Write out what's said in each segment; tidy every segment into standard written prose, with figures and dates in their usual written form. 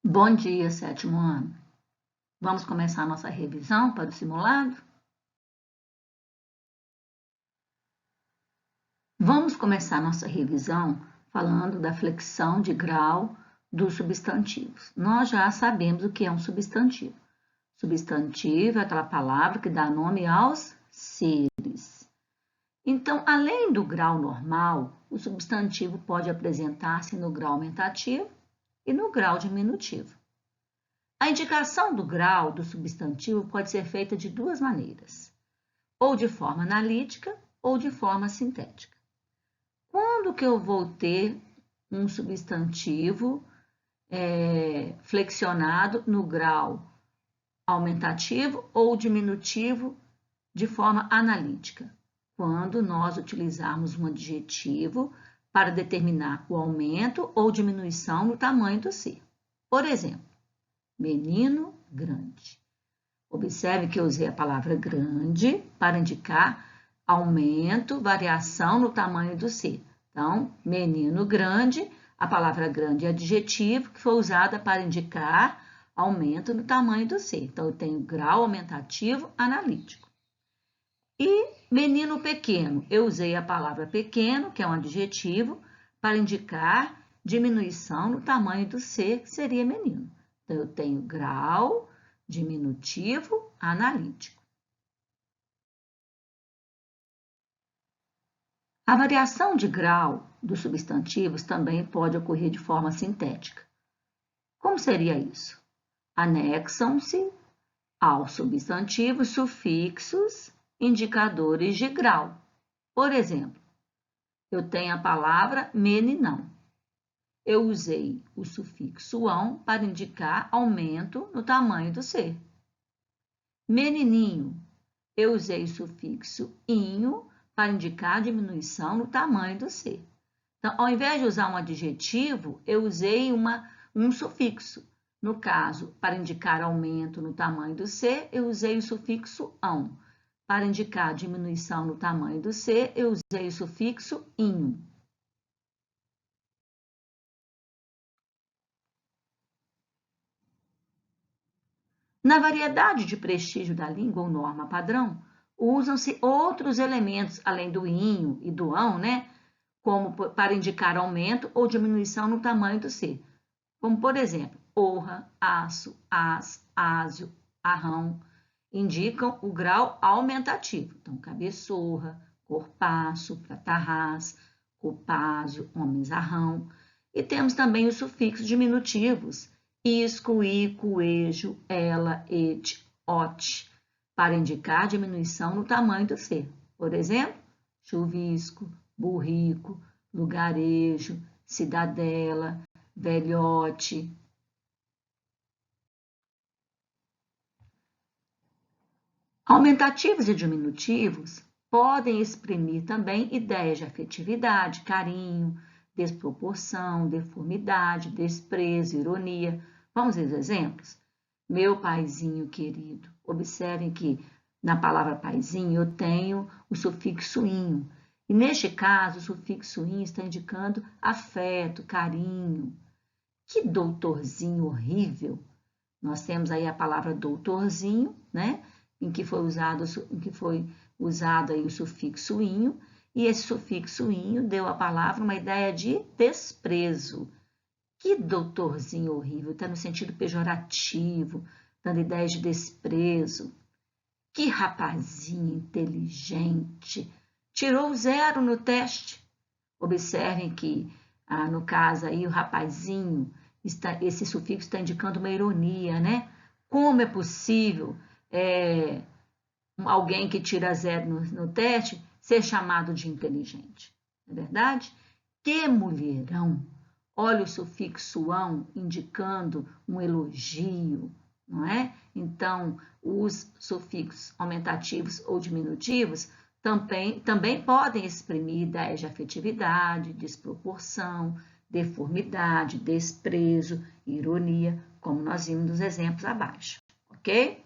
Bom dia, sétimo ano. Vamos começar a nossa revisão para o simulado? Vamos começar a nossa revisão falando da flexão de grau dos substantivos. Nós já sabemos o que é um substantivo. Substantivo é aquela palavra que dá nome aos seres. Então, além do grau normal, o substantivo pode apresentar-se no grau aumentativo e no grau diminutivo. A indicação do grau do substantivo pode ser feita de duas maneiras, ou de forma analítica ou de forma sintética. Quando que eu vou ter um substantivo flexionado no grau aumentativo ou diminutivo de forma analítica? Quando nós utilizarmos um adjetivo para determinar o aumento ou diminuição no tamanho do ser. Por exemplo, menino grande. Observe que eu usei a palavra grande para indicar aumento, variação no tamanho do ser. Então, menino grande, a palavra grande é adjetivo que foi usada para indicar aumento no tamanho do ser. Então, eu tenho grau aumentativo analítico. E menino pequeno, eu usei a palavra pequeno, que é um adjetivo, para indicar diminuição no tamanho do ser, que seria menino. Então, eu tenho grau diminutivo analítico. A variação de grau dos substantivos também pode ocorrer de forma sintética. Como seria isso? Anexam-se ao substantivo sufixos indicadores de grau. Por exemplo, eu tenho a palavra meninão. Eu usei o sufixo ão para indicar aumento no tamanho do ser. Menininho, eu usei o sufixo inho para indicar diminuição no tamanho do ser. Então, ao invés de usar um adjetivo, eu usei um sufixo. No caso, para indicar aumento no tamanho do ser, eu usei o sufixo ão. Para indicar diminuição no tamanho do ser, eu usei o sufixo inho. Na variedade de prestígio da língua ou norma padrão, usam-se outros elementos além do inho e do ão, né? Como para indicar aumento ou diminuição no tamanho do ser. Como, por exemplo, orra, aço, as, ásio, arrão, indicam o grau aumentativo. Então, cabeçorra, corpaço, pratarrás, copásio, homens-arrão. E temos também os sufixos diminutivos, isco, ico, ejo, ela, et, ot, para indicar diminuição no tamanho do ser. Por exemplo, chuvisco, burrico, lugarejo, cidadela, velhote. Aumentativos e diminutivos podem exprimir também ideias de afetividade, carinho, desproporção, deformidade, desprezo, ironia. Vamos ver os exemplos? Meu paizinho querido. Observem que na palavra paizinho eu tenho o sufixo inho. E neste caso, o sufixo inho está indicando afeto, carinho. Que doutorzinho horrível! Nós temos aí a palavra doutorzinho, né? Em que foi usado aí o sufixo inho, e esse sufixo inho deu à palavra uma ideia de desprezo. Que doutorzinho horrível, está no sentido pejorativo, dando ideia de desprezo. Que rapazinho inteligente, tirou 0 no teste. Observem que, no caso aí, o rapazinho, esse sufixo está indicando uma ironia, né? Como é possível alguém que tira 0 no teste ser chamado de inteligente? Não é verdade? Que mulherão! Olha o sufixo ão indicando um elogio, não é? Então, os sufixos aumentativos ou diminutivos também podem exprimir ideias de afetividade, desproporção, deformidade, desprezo, ironia, como nós vimos nos exemplos abaixo, ok?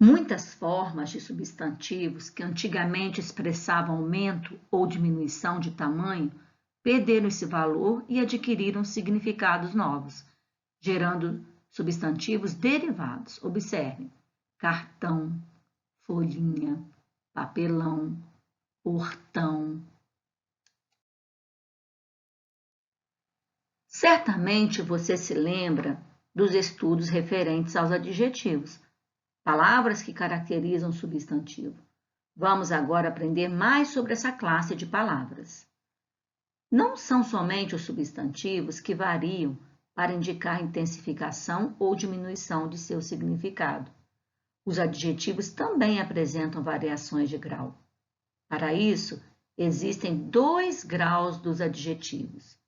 Muitas formas de substantivos que antigamente expressavam aumento ou diminuição de tamanho perderam esse valor e adquiriram significados novos, gerando substantivos derivados. Observe: cartão, folhinha, papelão, portão. Certamente você se lembra dos estudos referentes aos adjetivos, palavras que caracterizam o substantivo. Vamos agora aprender mais sobre essa classe de palavras. Não são somente os substantivos que variam para indicar intensificação ou diminuição de seu significado. Os adjetivos também apresentam variações de grau. Para isso, existem 2 graus dos adjetivos: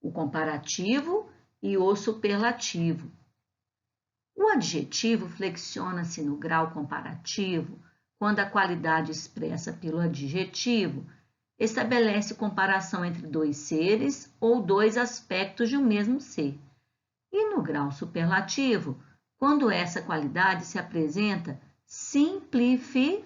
o comparativo e o superlativo. O adjetivo flexiona-se no grau comparativo quando a qualidade expressa pelo adjetivo estabelece comparação entre 2 seres ou 2 aspectos de um mesmo ser. E no grau superlativo, quando essa qualidade se apresenta simplificada.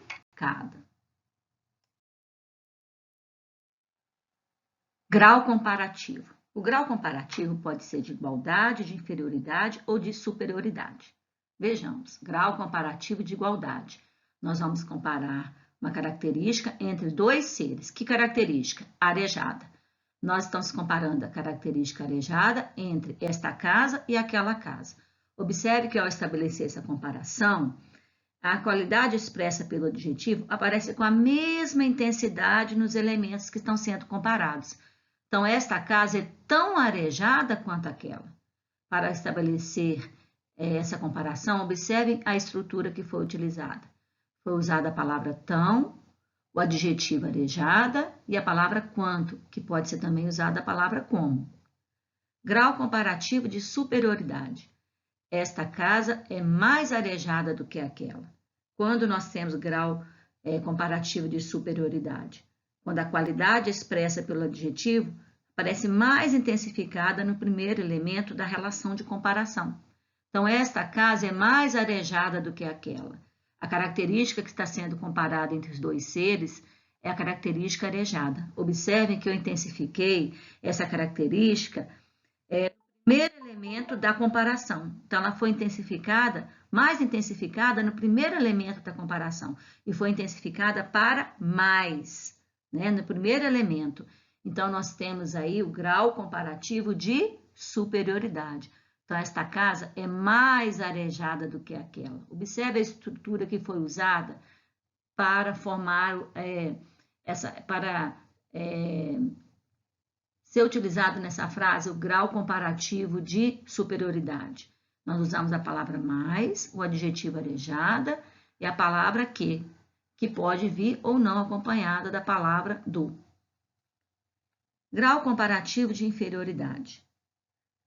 Grau comparativo. O grau comparativo pode ser de igualdade, de inferioridade ou de superioridade. Vejamos, grau comparativo de igualdade. Nós vamos comparar uma característica entre 2 seres. Que característica? Arejada. Nós estamos comparando a característica arejada entre esta casa e aquela casa. Observe que ao estabelecer essa comparação, a qualidade expressa pelo adjetivo aparece com a mesma intensidade nos elementos que estão sendo comparados. Então, esta casa é tão arejada quanto aquela. Para estabelecer essa comparação, observem a estrutura que foi utilizada. Foi usada a palavra tão, o adjetivo arejada e a palavra quanto, que pode ser também usada a palavra como. Grau comparativo de superioridade. Esta casa é mais arejada do que aquela. Quando nós temos grau comparativo de superioridade? Quando a qualidade expressa pelo adjetivo parece mais intensificada no primeiro elemento da relação de comparação. Então, esta casa é mais arejada do que aquela. A característica que está sendo comparada entre os 2 seres é a característica arejada. Observem que eu intensifiquei essa característica no primeiro elemento da comparação. Então, ela foi mais intensificada no primeiro elemento da comparação. E foi intensificada para mais, né? No primeiro elemento. Então, nós temos aí o grau comparativo de superioridade. Então, esta casa é mais arejada do que aquela. Observe a estrutura que foi usada para formar, ser utilizado nessa frase o grau comparativo de superioridade. Nós usamos a palavra mais, o adjetivo arejada e a palavra que pode vir ou não acompanhada da palavra do. Grau comparativo de inferioridade.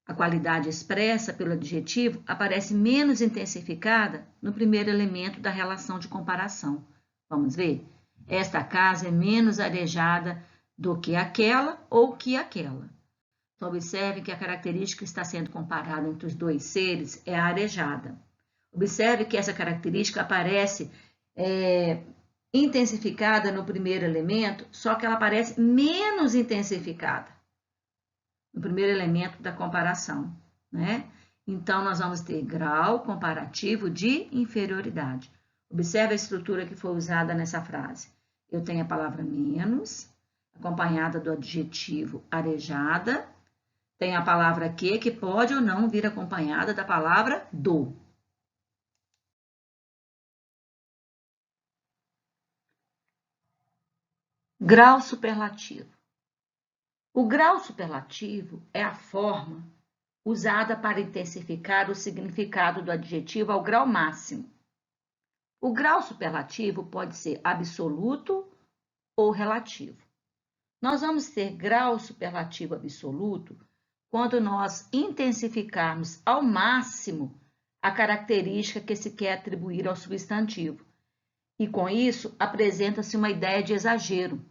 A qualidade expressa pelo adjetivo aparece menos intensificada no primeiro elemento da relação de comparação. Vamos ver? Esta casa é menos arejada do que aquela ou que aquela. Então, observe que a característica que está sendo comparada entre os 2 seres é a arejada. Observe que essa característica aparece intensificada no primeiro elemento, só que ela aparece menos intensificada no primeiro elemento da comparação, né? Então, nós vamos ter grau comparativo de inferioridade. Observe a estrutura que foi usada nessa frase. Eu tenho a palavra menos, acompanhada do adjetivo arejada. Tenho a palavra que pode ou não vir acompanhada da palavra do. Grau superlativo. O grau superlativo é a forma usada para intensificar o significado do adjetivo ao grau máximo. O grau superlativo pode ser absoluto ou relativo. Nós vamos ter grau superlativo absoluto quando nós intensificarmos ao máximo a característica que se quer atribuir ao substantivo. E com isso, apresenta-se uma ideia de exagero.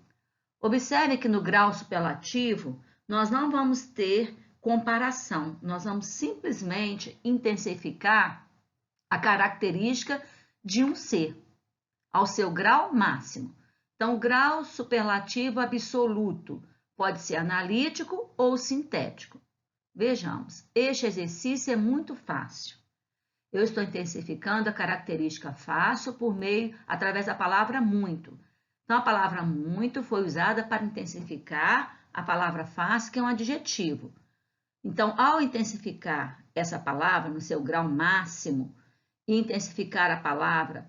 Observe que no grau superlativo, nós não vamos ter comparação, nós vamos simplesmente intensificar a característica de um ser, ao seu grau máximo. Então, o grau superlativo absoluto, Pode ser analítico ou sintético. Vejamos, este exercício é muito fácil. Eu estou intensificando a característica fácil através da palavra muito. Então, a palavra muito foi usada para intensificar a palavra fácil, que é um adjetivo. Então, ao intensificar essa palavra no seu grau máximo e intensificar a palavra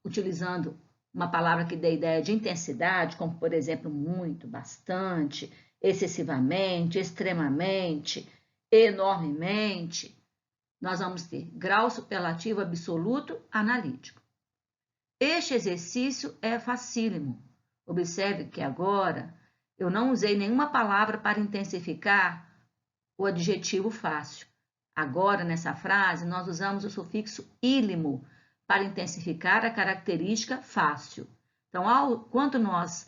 utilizando uma palavra que dê ideia de intensidade, como, por exemplo, muito, bastante, excessivamente, extremamente, enormemente, nós vamos ter grau superlativo absoluto analítico. Este exercício é facílimo. Observe que agora eu não usei nenhuma palavra para intensificar o adjetivo fácil. Agora, nessa frase, nós usamos o sufixo ílimo para intensificar a característica fácil. Então, quando nós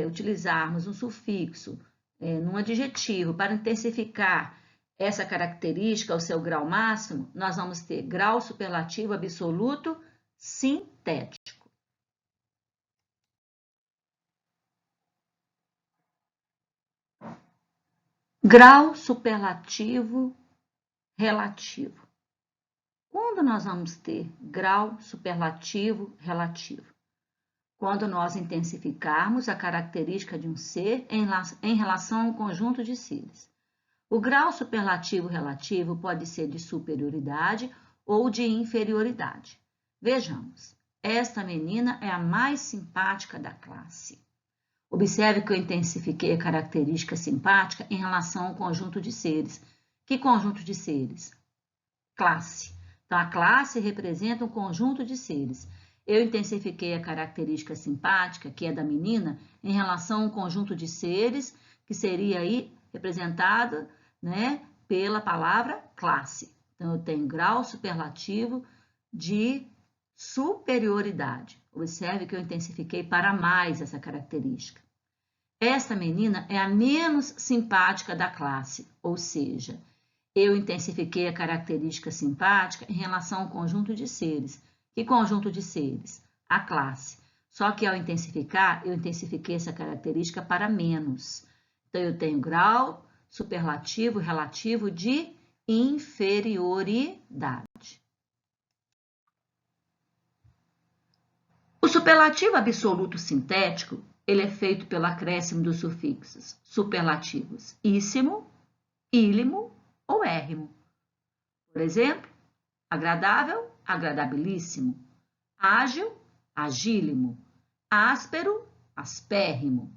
utilizarmos um sufixo num adjetivo para intensificar essa característica ao seu grau máximo, nós vamos ter grau superlativo absoluto sintético. Grau superlativo relativo. Quando nós vamos ter grau superlativo relativo? Quando nós intensificarmos a característica de um ser em relação ao conjunto de seres. O grau superlativo relativo pode ser de superioridade ou de inferioridade. Vejamos, esta menina é a mais simpática da classe. Observe que eu intensifiquei a característica simpática em relação ao conjunto de seres. Que conjunto de seres? Classe. Então, a classe representa um conjunto de seres. Eu intensifiquei a característica simpática, que é da menina, em relação ao conjunto de seres, que seria aí representada, pela palavra classe. Então, eu tenho grau superlativo de superioridade. Observe que eu intensifiquei para mais essa característica. Esta menina é a menos simpática da classe, ou seja, eu intensifiquei a característica simpática em relação ao conjunto de seres. Que conjunto de seres? A classe. Só que ao intensificar, eu intensifiquei essa característica para menos. Então, eu tenho grau superlativo relativo de inferioridade. O superlativo absoluto sintético, ele é feito pelo acréscimo dos sufixos superlativos íssimo, ílimo ou érrimo. Por exemplo, agradável, agradabilíssimo, ágil, agílimo, áspero, aspérrimo,